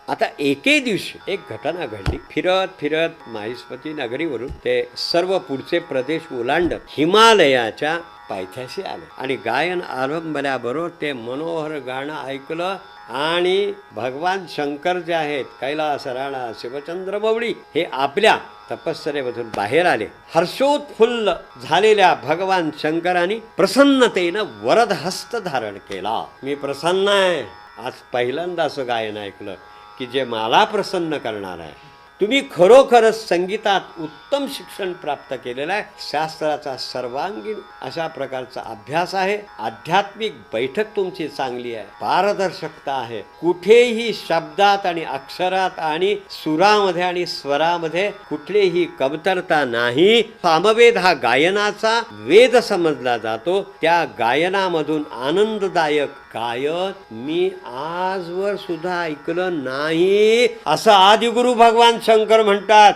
आता एके दिवशी एक घटना घडली. फिरत फिरत माहिष्मती नगरीवरून ते सर्व पुढचे प्रदेश ओलांडत हिमालयाच्या पायथ्याशी आले आणि गायन आरंभल्याबरोबर ते मनोहर गाणं ऐकलं आणि भगवान शंकर जे आहेत, कैलास राणा शिवचंद्र मौळी, हे आपल्या तपश्चर्येमधून बाहेर आले. हर्षोत्फुल्ल झालेल्या भगवान शंकरांनी प्रसन्नतेनं वरद हस्त धारण केला. मी प्रसन्न आहे. आज पहिल्यांदा असं गायन ऐकलं की जे मला प्रसन्न करणार आहे. तुम्ही खरोखरच संगीतात उत्तम शिक्षण प्राप्त केलेलं आहे. शास्त्राचा सर्वांगीण अशा प्रकारचा अभ्यास आहे. आध्यात्मिक बैठक तुमची चांगली आहे. पारदर्शकता आहे. कुठेही शब्दात आणि अक्षरात आणि सुरामध्ये आणि स्वरामध्ये कुठलीही कमतरता नाही. सामवेद हा गायनाचा वेद समजला जातो. त्या गायनामधून आनंददायक गायन मी आजवर सुद्धा ऐकलं नाही असं आदिगुरु भगवान शंकर म्हणतात.